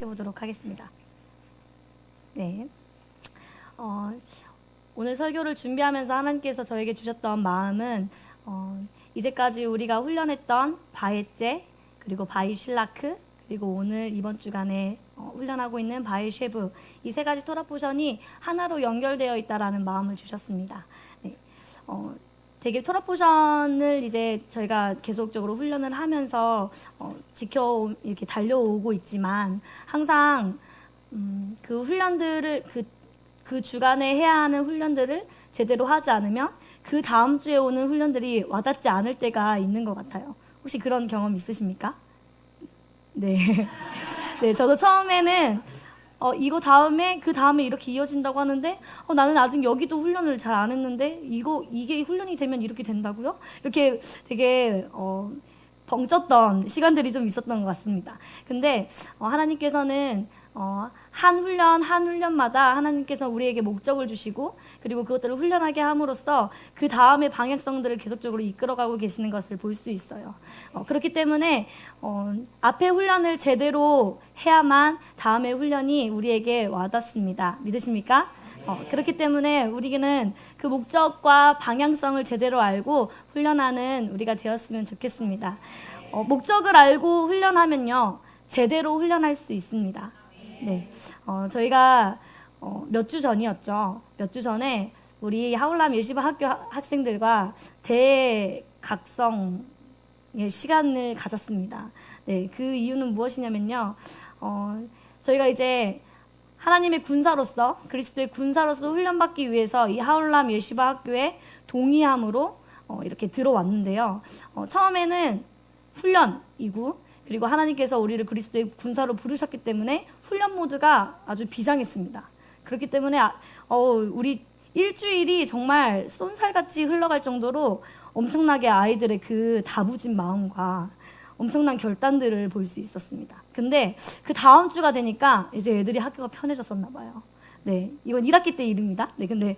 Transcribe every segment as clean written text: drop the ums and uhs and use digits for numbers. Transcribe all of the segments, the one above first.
해보도록 하겠습니다. 네. 오늘 설교를 준비하면서 하나님께서 저에게 주셨던 마음은 이제까지 우리가 훈련했던 바에제, 그리고 바이실라크, 그리고 오늘 이번 주간에 훈련하고 있는 바이쉐브, 이 세 가지 토라 포션이 하나로 연결되어 있다라는 마음을 주셨습니다. 네. 되게 토라 포션을 이제 저희가 계속적으로 훈련을 하면서 이렇게 달려오고 있지만 항상 그 훈련들을 그 주간에 해야 하는 훈련들을 제대로 하지 않으면 그 다음 주에 오는 훈련들이 와닿지 않을 때가 있는 것 같아요. 혹시 그런 경험 있으십니까? 네. 네, 저도 처음에는 이거 다음에 그 다음에 이렇게 이어진다고 하는데 나는 아직 여기도 훈련을 잘 안 했는데 이게 훈련이 되면 이렇게 된다고요? 이렇게 되게 벙쪘던 시간들이 좀 있었던 것 같습니다. 근데 하나님께서는 한 훈련마다 하나님께서 우리에게 목적을 주시고 그리고 그것들을 훈련하게 함으로써 그 다음의 방향성들을 계속적으로 이끌어가고 계시는 것을 볼 수 있어요. 그렇기 때문에 앞에 훈련을 제대로 해야만 다음의 훈련이 우리에게 와닿습니다. 믿으십니까? 그렇기 때문에 우리는 그 목적과 방향성을 제대로 알고 훈련하는 우리가 되었으면 좋겠습니다. 목적을 알고 훈련하면요, 제대로 훈련할 수 있습니다. 네, 저희가 몇 주 전이었죠. 몇 주 전에 우리 하울람 예시바 학교 학생들과 대각성의 시간을 가졌습니다. 네, 그 이유는 무엇이냐면요, 저희가 이제 하나님의 군사로서, 그리스도의 군사로서 훈련받기 위해서 이 하울람 예시바 학교에 동의함으로 이렇게 들어왔는데요. 처음에는 훈련이고, 그리고 하나님께서 우리를 그리스도의 군사로 부르셨기 때문에 훈련 모드가 아주 비장했습니다. 그렇기 때문에 우리 일주일이 정말 쏜살같이 흘러갈 정도로 엄청나게 아이들의 그 다부진 마음과 엄청난 결단들을 볼 수 있었습니다. 근데 그 다음 주가 되니까 이제 애들이 학교가 편해졌었나 봐요. 네, 이건 1학기 때 일입니다. 네, 근데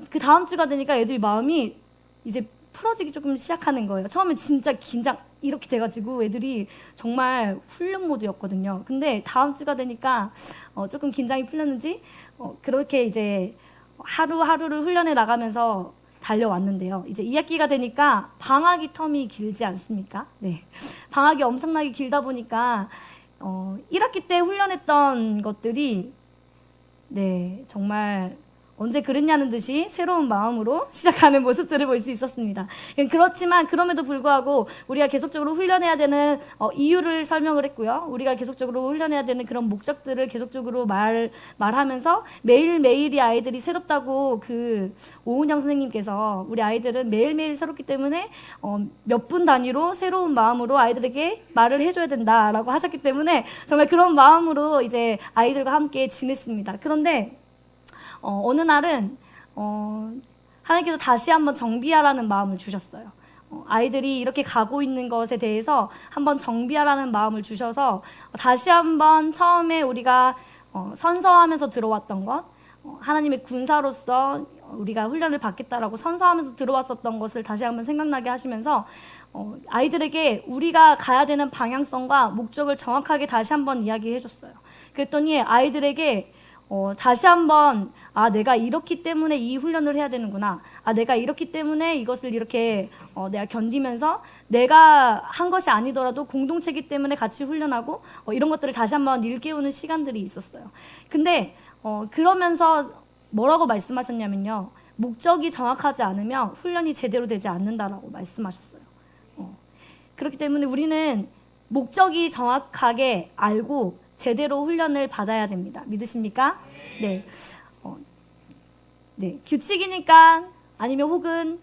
그 다음 주가 되니까 애들이 마음이 이제 풀어지기 조금 시작하는 거예요. 처음에 진짜 긴장 이렇게 돼가지고 애들이 정말 훈련 모드였거든요. 근데 다음 주가 되니까 조금 긴장이 풀렸는지 그렇게 이제 하루하루를 훈련해 나가면서 달려왔는데요. 이제 2학기가 되니까 방학이 텀이 길지 않습니까? 네, 방학이 엄청나게 길다 보니까 1학기 때 훈련했던 것들이 네, 정말 언제 그랬냐는 듯이 새로운 마음으로 시작하는 모습들을 볼 수 있었습니다. 그렇지만 그럼에도 불구하고 우리가 계속적으로 훈련해야 되는 이유를 설명을 했고요. 우리가 계속적으로 훈련해야 되는 그런 목적들을 계속적으로 말하면서 매일매일이 아이들이 새롭다고 그 오은영 선생님께서 우리 아이들은 매일매일 새롭기 때문에 몇 분 단위로 새로운 마음으로 아이들에게 말을 해줘야 된다라고 하셨기 때문에 정말 그런 마음으로 이제 아이들과 함께 지냈습니다. 그런데 어느 날은 하나님께서 다시 한번 정비하라는 마음을 주셨어요. 아이들이 이렇게 가고 있는 것에 대해서 한번 정비하라는 마음을 주셔서 다시 한번 처음에 우리가 선서하면서 들어왔던 것, 하나님의 군사로서 우리가 훈련을 받겠다라고 선서하면서 들어왔었던 것을 다시 한번 생각나게 하시면서 아이들에게 우리가 가야 되는 방향성과 목적을 정확하게 다시 한번 이야기해 줬어요. 그랬더니 아이들에게 다시 한번 내가 이렇기 때문에 이 훈련을 해야 되는구나. 내가 이렇기 때문에 이것을 이렇게 내가 견디면서 내가 한 것이 아니더라도 공동체이기 때문에 같이 훈련하고 이런 것들을 다시 한번 일깨우는 시간들이 있었어요. 근데 그러면서 뭐라고 말씀하셨냐면요, 목적이 정확하지 않으면 훈련이 제대로 되지 않는다라고 말씀하셨어요. 그렇기 때문에 우리는 목적이 정확하게 알고 제대로 훈련을 받아야 됩니다. 믿으십니까? 네. 네. 규칙이니까, 아니면 혹은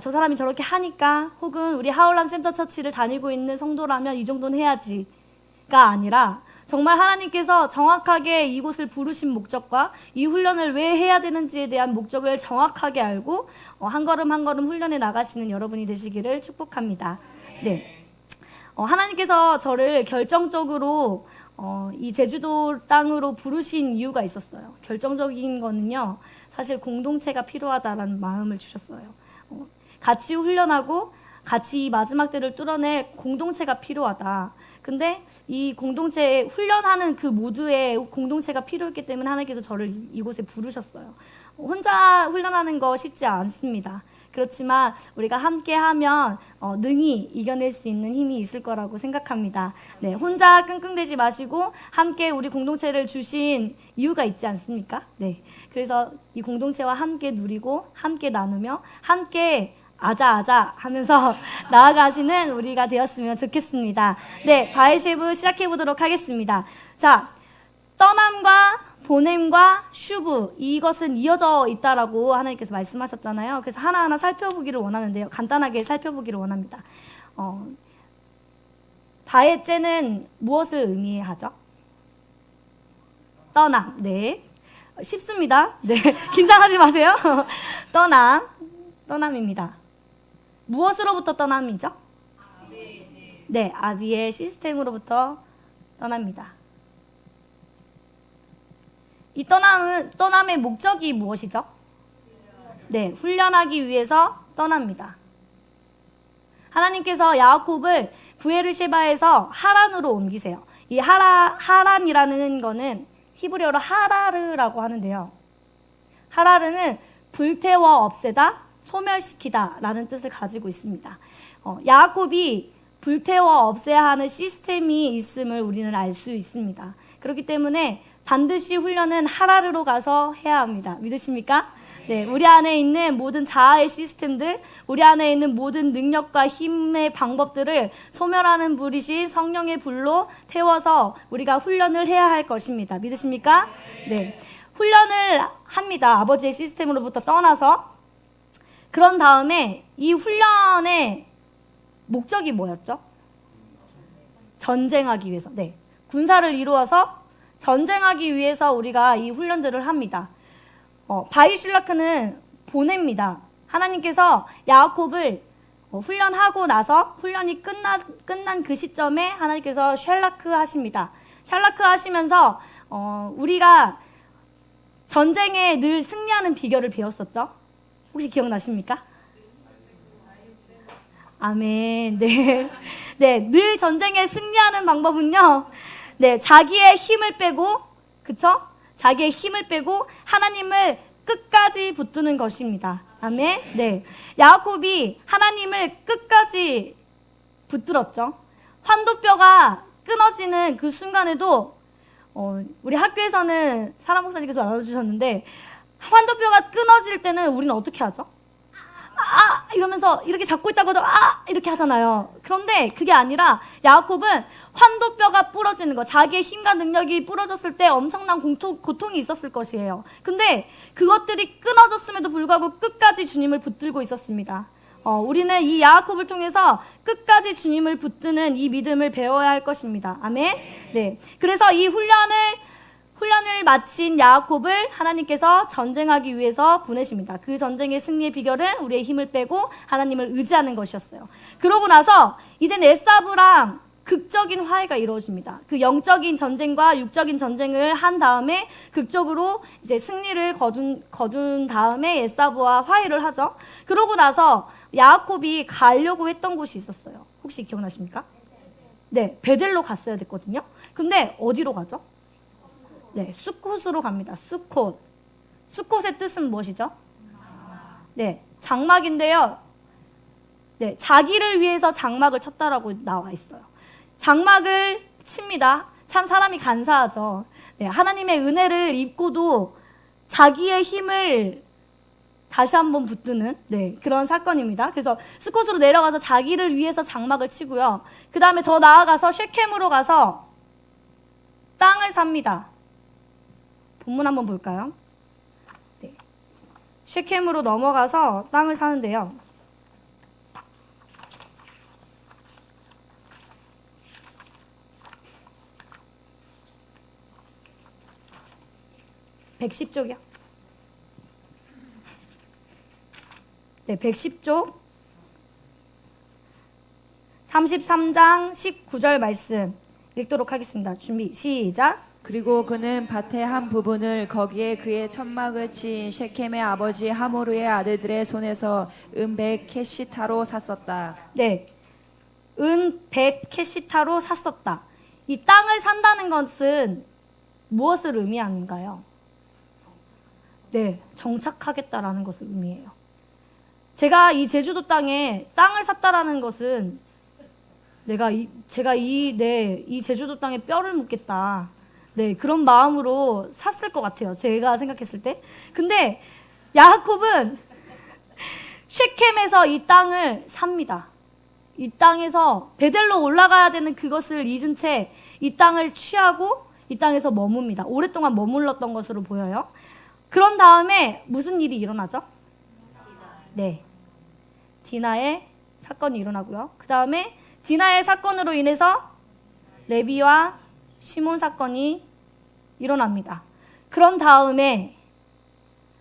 저 사람이 저렇게 하니까, 혹은 우리 하울람 센터 처치를 다니고 있는 성도라면 이 정도는 해야지가 아니라 정말 하나님께서 정확하게 이곳을 부르신 목적과 이 훈련을 왜 해야 되는지에 대한 목적을 정확하게 알고 한 걸음 한 걸음 훈련해 나가시는 여러분이 되시기를 축복합니다. 네. 하나님께서 저를 결정적으로 이 제주도 땅으로 부르신 이유가 있었어요. 결정적인 거는요, 사실 공동체가 필요하다라는 마음을 주셨어요. 같이 훈련하고 같이 이 마지막 때를 뚫어낼 공동체가 필요하다. 근데 이 공동체에 훈련하는 그 모두의 공동체가 필요했기 때문에 하나님께서 저를 이곳에 부르셨어요. 혼자 훈련하는 거 쉽지 않습니다. 그렇지만 우리가 함께 하면 능히 이겨낼 수 있는 힘이 있을 거라고 생각합니다. 네, 혼자 끙끙대지 마시고 함께 우리 공동체를 주신 이유가 있지 않습니까? 네, 그래서 이 공동체와 함께 누리고 함께 나누며 함께 아자 하면서 나아가시는 우리가 되었으면 좋겠습니다. 네, 바이셰브 시작해 보도록 하겠습니다. 자, 떠남과 보냄과 슈브, 이것은 이어져 있다라고 하나님께서 말씀하셨잖아요. 그래서 하나하나 살펴보기를 원하는데요. 간단하게 살펴보기를 원합니다. 바에제는 무엇을 의미하죠? 떠남. 네, 쉽습니다. 네, 긴장하지 마세요. 떠남입니다. 무엇으로부터 떠남이죠? 네, 아비의 시스템으로부터 떠납니다. 이 떠남의 목적이 무엇이죠? 네, 훈련하기 위해서 떠납니다. 하나님께서 야곱을 부에르셰바에서 하란으로 옮기세요. 이 하란이라는 거는 히브리어로 하라르라고 하는데요. 하라르는 불태워 없애다, 소멸시키다 라는 뜻을 가지고 있습니다. 야곱이 불태워 없애야 하는 시스템이 있음을 우리는 알 수 있습니다. 그렇기 때문에 반드시 훈련은 하라르로 가서 해야 합니다. 믿으십니까? 네, 우리 안에 있는 모든 자아의 시스템들, 우리 안에 있는 모든 능력과 힘의 방법들을 소멸하는 불이신 성령의 불로 태워서 우리가 훈련을 해야 할 것입니다. 믿으십니까? 네, 훈련을 합니다. 아버지의 시스템으로부터 떠나서. 그런 다음에 이 훈련의 목적이 뭐였죠? 전쟁하기 위해서. 네, 군사를 이루어서 전쟁하기 위해서 우리가 이 훈련들을 합니다. 바이실라크는 보냅니다. 하나님께서 야곱을 훈련하고 나서 훈련이 끝난 그 시점에 하나님께서 샬라크 하십니다. 샬라크 하시면서 우리가 전쟁에 늘 승리하는 비결을 배웠었죠. 혹시 기억나십니까? 아멘. 네. 네, 늘 전쟁에 승리하는 방법은요. 네, 자기의 힘을 빼고, 그쵸? 자기의 힘을 빼고 하나님을 끝까지 붙드는 것입니다. 아멘. 네, 야곱이 하나님을 끝까지 붙들었죠. 환도뼈가 끊어지는 그 순간에도 우리 학교에서는 사라 목사님께서 나눠주셨는데, 환도뼈가 끊어질 때는 우리는 어떻게 하죠? 이러면서 이렇게 잡고 있다가도 이렇게 하잖아요. 그런데 그게 아니라 야곱은 환도뼈가 부러지는 거, 자기의 힘과 능력이 부러졌을 때 엄청난 고통이 있었을 것이에요. 근데 그것들이 끊어졌음에도 불구하고 끝까지 주님을 붙들고 있었습니다. 우리는 이 야곱을 통해서 끝까지 주님을 붙드는 이 믿음을 배워야 할 것입니다. 아멘. 네, 그래서 이 훈련을 마친 야곱을 하나님께서 전쟁하기 위해서 보내십니다. 그 전쟁의 승리의 비결은 우리의 힘을 빼고 하나님을 의지하는 것이었어요. 그러고 나서 이제는 에사브랑 극적인 화해가 이루어집니다. 그 영적인 전쟁과 육적인 전쟁을 한 다음에 극적으로 이제 승리를 거둔 다음에 에사브와 화해를 하죠. 그러고 나서 야곱이 가려고 했던 곳이 있었어요. 혹시 기억나십니까? 네, 베델로 갔어야 됐거든요. 근데 어디로 가죠? 네, 수콧으로 갑니다. 수콧. 수콧의 뜻은 무엇이죠? 네, 장막인데요. 네, 자기를 위해서 장막을 쳤다라고 나와 있어요. 장막을 칩니다. 참 사람이 간사하죠. 네, 하나님의 은혜를 입고도 자기의 힘을 다시 한번 붙드는 그런 사건입니다. 그래서 수콧으로 내려가서 자기를 위해서 장막을 치고요. 그 다음에 더 나아가서 쉐켐으로 가서 땅을 삽니다. 본문 한번 볼까요? 네. 쉐켐으로 넘어가서 땅을 사는데요. (110쪽이요) 네, 110쪽 33장 19절 말씀 읽도록 하겠습니다. 준비 시작. 그리고 그는 밭의 한 부분을 거기에 그의 천막을 친 셰켐의 아버지 하모르의 아들들의 손에서 은백 캐시타로 샀었다. 네, 은 100캐시타로 샀었다. 이 땅을 산다는 것은 무엇을 의미하는가요? 네, 정착하겠다라는 것을 의미해요. 제가 이 제주도 땅에 땅을 샀다라는 것은 제가 이 제주도 땅에 뼈를 묻겠다. 네, 그런 마음으로 샀을 것 같아요. 제가 생각했을 때. 근데 야곱은 쉐켐에서 이 땅을 삽니다. 이 땅에서 베델로 올라가야 되는 그것을 잊은 채 이 땅을 취하고 이 땅에서 머뭅니다. 오랫동안 머물렀던 것으로 보여요. 그런 다음에 무슨 일이 일어나죠? 네, 디나의 사건이 일어나고요. 그 다음에 디나의 사건으로 인해서 레비와 시몬 사건이 일어납니다. 그런 다음에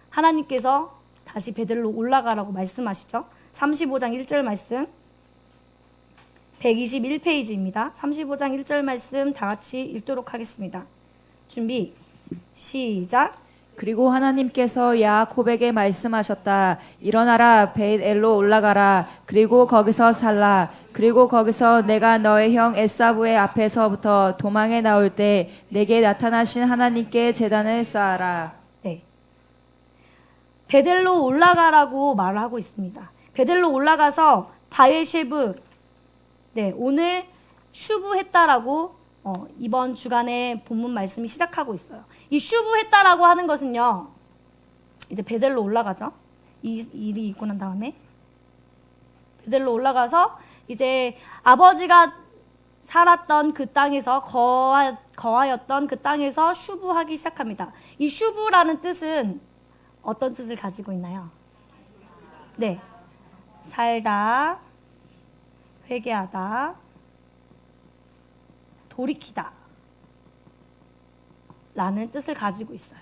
하나님께서 다시 베델로 올라가라고 말씀하시죠. 35장 1절 말씀 121페이지입니다. 35장 1절 말씀 다 같이 읽도록 하겠습니다. 준비 시작. 그리고 하나님께서 야곱에게 말씀하셨다. 일어나라, 벳엘로 올라가라. 그리고 거기서 살라. 그리고 거기서 내가 너의 형 에사브의 앞에서부터 도망해 나올 때 내게 나타나신 하나님께 제단을 쌓아라. 네, 베델로 올라가라고 말을 하고 있습니다. 베델로 올라가서 바엘셰브, 네, 오늘 슈브했다라고 이번 주간에 본문 말씀이 시작하고 있어요. 이 슈브했다라고 하는 것은요, 이제 베델로 올라가죠. 이 일이 있고 난 다음에 베델로 올라가서 이제 아버지가 살았던 그 땅에서 거하였던 그 땅에서 슈브하기 시작합니다. 이 슈브라는 뜻은 어떤 뜻을 가지고 있나요? 네, 살다, 회개하다, 돌이키다 라는 뜻을 가지고 있어요.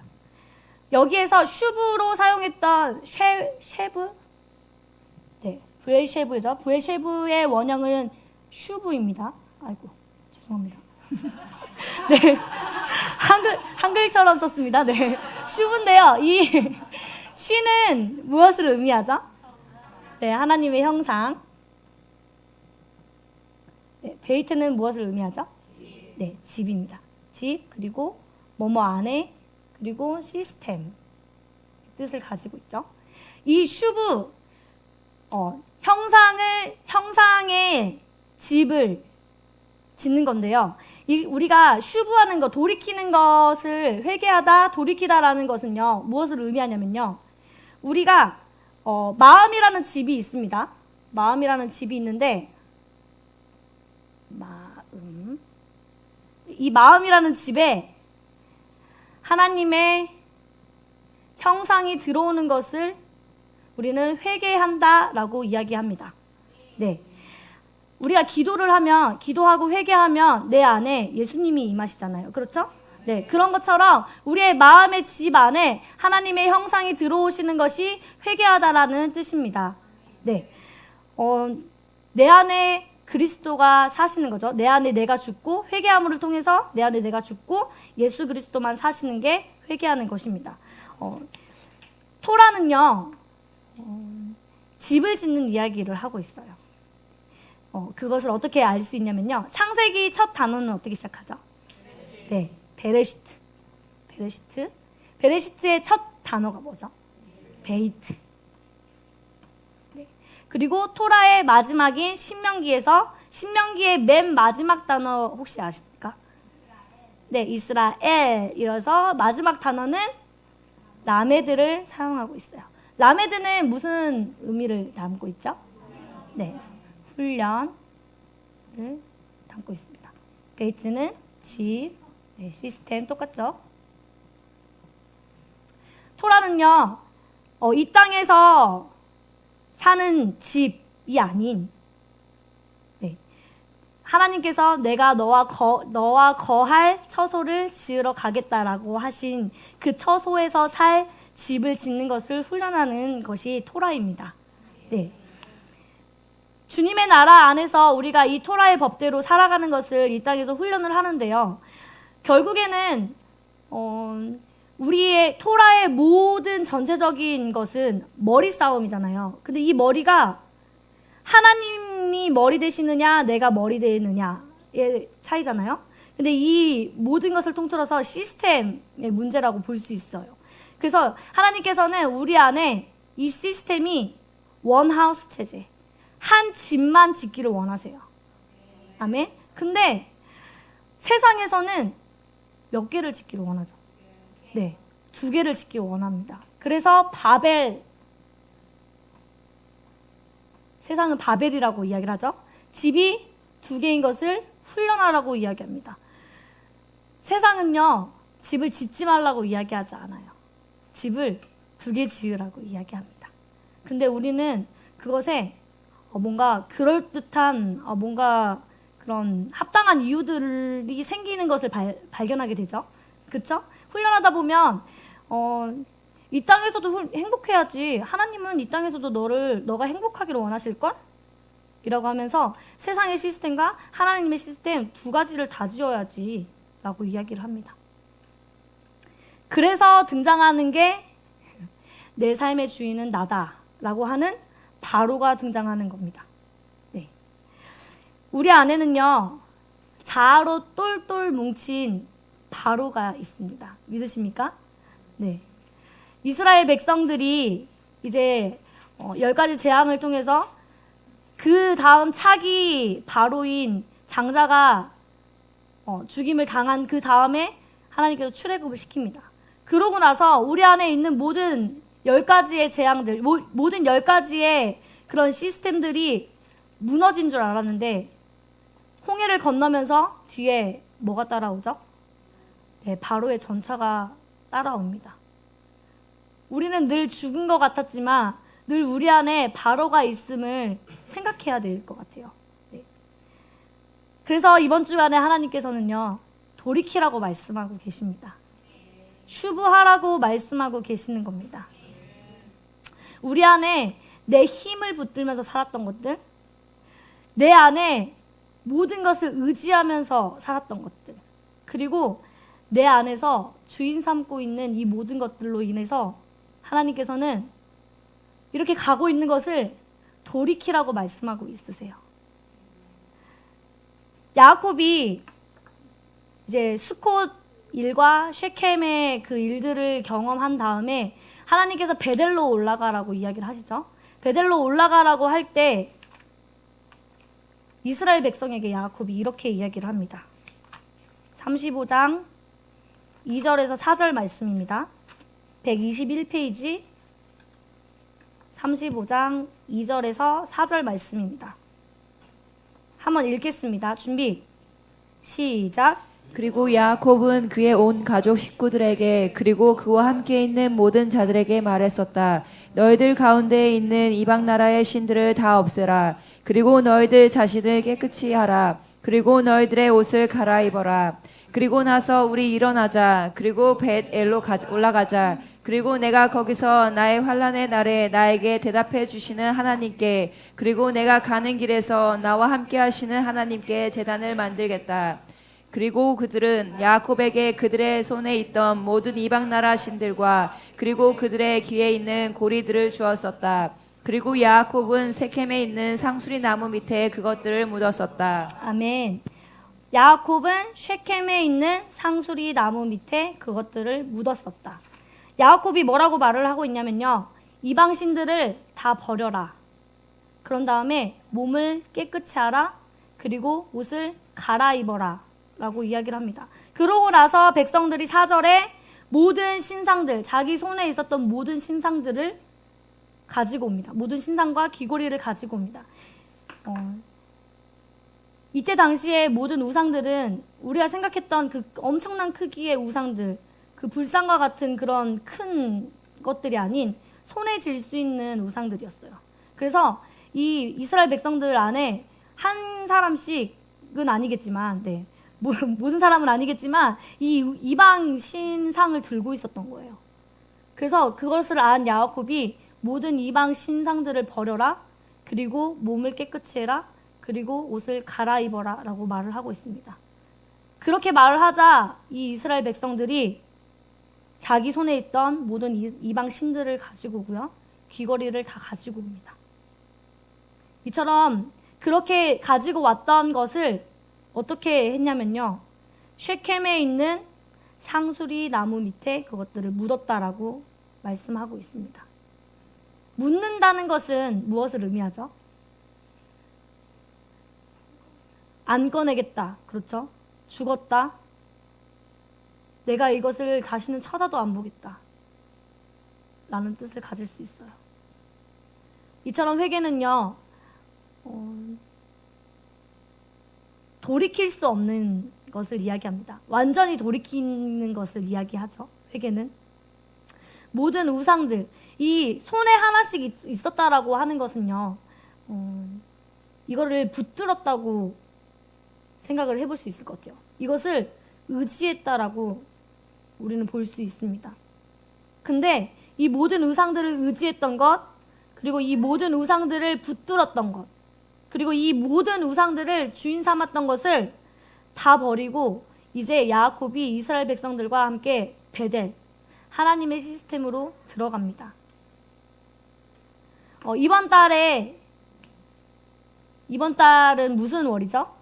여기에서 슈브로 사용했던 쉐브, 네, 브엘셰브죠. 브엘셰브의 원형은 슈브입니다. 아이고, 죄송합니다. 네, 한글처럼 썼습니다. 네, 슈브인데요. 이 쉬는 무엇을 의미하죠? 네, 하나님의 형상. 네, 베이트는 무엇을 의미하죠? 네, 집입니다. 집, 그리고 뭐뭐 안에, 그리고 시스템 뜻을 가지고 있죠. 이 슈브, 형상의 집을 짓는 건데요. 우리가 슈브하는 것, 돌이키는 것을 회개하다, 돌이키다라는 것은요, 무엇을 의미하냐면요, 우리가 마음이라는 집이 있습니다. 마음이라는 집이 있는데, 이 마음이라는 집에 하나님의 형상이 들어오는 것을 우리는 회개한다라고 이야기합니다. 네, 우리가 기도하고 회개하면 내 안에 예수님이 임하시잖아요. 그렇죠? 네, 그런 것처럼 우리의 마음의 집 안에 하나님의 형상이 들어오시는 것이 회개하다라는 뜻입니다. 네, 내 안에 그리스도가 사시는 거죠. 내 안에 내가 죽고, 회개함을 통해서 내 안에 내가 죽고 예수 그리스도만 사시는 게 회개하는 것입니다. 토라는요, 집을 짓는 이야기를 하고 있어요. 그것을 어떻게 알 수 있냐면요, 창세기 첫 단어는 어떻게 시작하죠? 네, 베레시트. 베레시트의 첫 단어가 뭐죠? 베이트. 그리고 토라의 마지막인 신명기의 맨 마지막 단어 혹시 아십니까? 네, 이스라엘이라서 마지막 단어는 라메드를 사용하고 있어요. 라메드는 무슨 의미를 담고 있죠? 네, 훈련을 담고 있습니다. 베이트는 집, 네, 시스템 똑같죠? 토라는요, 이 땅에서 사는 집이 아닌, 네, 하나님께서 내가 너와 거할 처소를 지으러 가겠다라고 하신 그 처소에서 살 집을 짓는 것을 훈련하는 것이 토라입니다. 네, 주님의 나라 안에서 우리가 이 토라의 법대로 살아가는 것을 이 땅에서 훈련을 하는데요, 결국에는 우리의 토라의 모든 전체적인 것은 머리 싸움이잖아요. 근데 이 머리가 하나님이 머리 되시느냐 내가 머리 되느냐의 차이잖아요. 근데 이 모든 것을 통틀어서 시스템의 문제라고 볼 수 있어요. 그래서 하나님께서는 우리 안에 이 시스템이 원하우스 체제, 한 집만 짓기를 원하세요. 아멘. 근데 세상에서는 몇 개를 짓기를 원하죠. 네, 2개를 짓기를 원합니다. 그래서 세상은 바벨이라고 이야기를 하죠. 집이 2개인 것을 훈련하라고 이야기합니다. 세상은요, 집을 짓지 말라고 이야기하지 않아요. 집을 2개 지으라고 이야기합니다. 근데 우리는 그것에 뭔가 그럴듯한 뭔가 그런 합당한 이유들이 생기는 것을 발견하게 되죠. 그렇죠? 훈련하다 보면 이 땅에서도 행복해야지. 하나님은 이 땅에서도 너가 행복하기를 원하실걸? 이라고 하면서 세상의 시스템과 하나님의 시스템 2가지를 다 지어야지 라고 이야기를 합니다. 그래서 등장하는 게 내 삶의 주인은 나다 라고 하는 바로가 등장하는 겁니다. 네. 우리 안에는요, 자아로 똘똘 뭉친 바로가 있습니다. 믿으십니까? 네. 이스라엘 백성들이 이제 10가지 재앙을 통해서 그 다음 차기 바로인 장자가 죽임을 당한 그 다음에 하나님께서 출애굽을 시킵니다. 그러고 나서 우리 안에 있는 모든 10가지의 재앙들, 모든 10가지의 그런 시스템들이 무너진 줄 알았는데 홍해를 건너면서 뒤에 뭐가 따라오죠? 네, 바로의 전차가 따라옵니다. 우리는 늘 죽은 것 같았지만 늘 우리 안에 바로가 있음을 생각해야 될 것 같아요. 네. 그래서 이번 주간에 하나님께서는요, 돌이키라고 말씀하고 계십니다. 슈브하라고 말씀하고 계시는 겁니다. 우리 안에 내 힘을 붙들면서 살았던 것들, 내 안에 모든 것을 의지하면서 살았던 것들, 그리고 내 안에서 주인 삼고 있는 이 모든 것들로 인해서 하나님께서는 이렇게 가고 있는 것을 돌이키라고 말씀하고 있으세요. 야곱이 이제 수콧 일과 쉐켐의 그 일들을 경험한 다음에 하나님께서 베델로 올라가라고 이야기를 하시죠. 베델로 올라가라고 할 때 이스라엘 백성에게 야곱이 이렇게 이야기를 합니다. 35장 2절에서 4절 말씀입니다. 121페이지 35장 2절에서 4절 말씀입니다. 한번 읽겠습니다. 준비, 시작. 그리고 야곱은 그의 온 가족 식구들에게 그리고 그와 함께 있는 모든 자들에게 말했었다. 너희들 가운데 있는 이방 나라의 신들을 다 없애라. 그리고 너희들 자신을 깨끗이 하라. 그리고 너희들의 옷을 갈아입어라. 그리고 나서 우리 일어나자. 그리고 벳엘로 올라가자. 그리고 내가 거기서 나의 환난의 날에 나에게 대답해 주시는 하나님께, 그리고 내가 가는 길에서 나와 함께 하시는 하나님께 제단을 만들겠다. 그리고 그들은 야곱에게 그들의 손에 있던 모든 이방 나라 신들과 그리고 그들의 귀에 있는 고리들을 주었었다. 그리고 야곱은 세켐에 있는 상수리 나무 밑에 그것들을 묻었었다. 아멘. 야곱은 쉐켐에 있는 상수리 나무 밑에 그것들을 묻었었다. 야곱이 뭐라고 말을 하고 있냐면요, 이방 신들을 다 버려라. 그런 다음에 몸을 깨끗이 하라. 그리고 옷을 갈아입어라 라고 이야기를 합니다. 그러고 나서 백성들이 4절에 모든 신상들, 자기 손에 있었던 모든 신상들을 가지고 옵니다. 모든 신상과 귀고리를 가지고 옵니다. 이때 당시에 모든 우상들은 우리가 생각했던 그 엄청난 크기의 우상들, 그 불상과 같은 그런 큰 것들이 아닌 손에 쥘 수 있는 우상들이었어요. 그래서 이 이스라엘 백성들 안에 한 사람씩은 아니겠지만, 네, 모든 사람은 아니겠지만 이 이방 신상을 들고 있었던 거예요. 그래서 그것을 안 야곱이 모든 이방 신상들을 버려라. 그리고 몸을 깨끗이 해라. 그리고 옷을 갈아입어라 라고 말을 하고 있습니다. 그렇게 말을 하자 이 이스라엘 백성들이 자기 손에 있던 모든 이방 신들을 가지고 오고요, 귀걸이를 다 가지고 옵니다. 이처럼 그렇게 가지고 왔던 것을 어떻게 했냐면요. 쉐켐에 있는 상수리 나무 밑에 그것들을 묻었다라고 말씀하고 있습니다. 묻는다는 것은 무엇을 의미하죠? 안 꺼내겠다. 그렇죠? 죽었다. 내가 이것을 다시는 쳐다도 안 보겠다. 라는 뜻을 가질 수 있어요. 이처럼 회개는요, 돌이킬 수 없는 것을 이야기합니다. 완전히 돌이키는 것을 이야기하죠. 회개는. 모든 우상들, 이 손에 하나씩 있었다라고 하는 것은요, 이거를 붙들었다고 생각을 해볼 수 있을 것 같아요. 이것을 의지했다라고 우리는 볼 수 있습니다. 근데 이 모든 우상들을 의지했던 것, 그리고 이 모든 우상들을 붙들었던 것, 그리고 이 모든 우상들을 주인 삼았던 것을 다 버리고 이제 야곱이 이스라엘 백성들과 함께 베델, 하나님의 시스템으로 들어갑니다. 이번 달은 무슨 월이죠?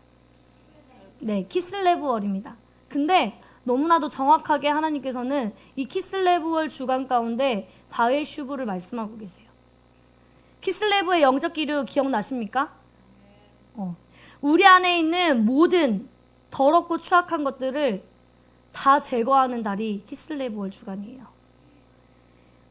네, 키슬레브월입니다. 근데 너무나도 정확하게 하나님께서는 이 키슬레브월 주간 가운데 바엘 슈브를 말씀하고 계세요. 키슬레브의 영적 기류 기억나십니까? 우리 안에 있는 모든 더럽고 추악한 것들을 다 제거하는 달이 키슬레브월 주간이에요.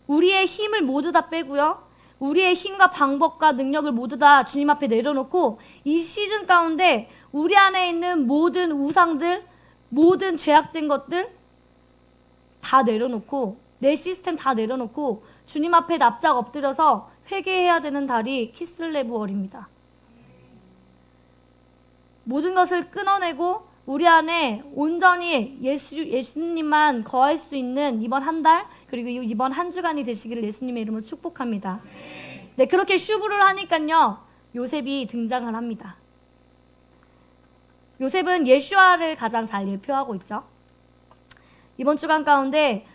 우리의 힘을 모두 다 빼고요. 우리의 힘과 방법과 능력을 모두 다 주님 앞에 내려놓고 이 시즌 가운데 우리 안에 있는 모든 우상들, 모든 죄악된 것들 다 내려놓고 내 시스템 다 내려놓고 주님 앞에 납작 엎드려서 회개해야 되는 달이 키슬레브월입니다. 모든 것을 끊어내고 우리 안에 온전히 예수님만 거할 수 있는 이번 한 달, 그리고 이번 한 주간이 되시기를 예수님의 이름으로 축복합니다. 네, 그렇게 슈브를 하니까요, 요셉이 등장을 합니다. 요셉은 예슈아를 가장 잘 대표하고 있죠. 이번 주간 가운데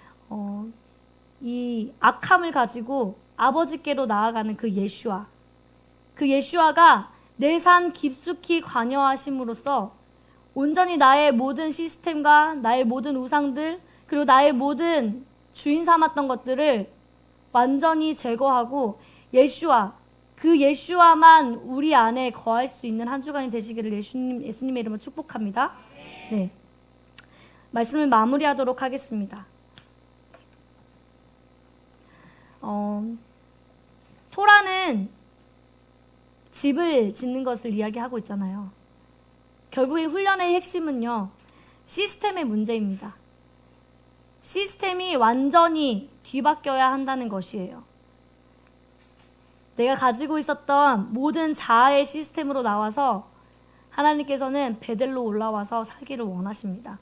이 악함을 가지고 아버지께로 나아가는 그 예슈아가 내 산 깊숙이 관여하심으로써 온전히 나의 모든 시스템과 나의 모든 우상들, 그리고 나의 모든 주인 삼았던 것들을 완전히 제거하고 그 예슈아만 우리 안에 거할 수 있는 한 주간이 되시기를 예수님의 이름으로 축복합니다. 네, 말씀을 마무리하도록 하겠습니다. 토라는 집을 짓는 것을 이야기하고 있잖아요. 결국에 훈련의 핵심은요, 시스템의 문제입니다. 시스템이 완전히 뒤바뀌어야 한다는 것이에요. 내가 가지고 있었던 모든 자아의 시스템으로 나와서 하나님께서는 베델로 올라와서 살기를 원하십니다.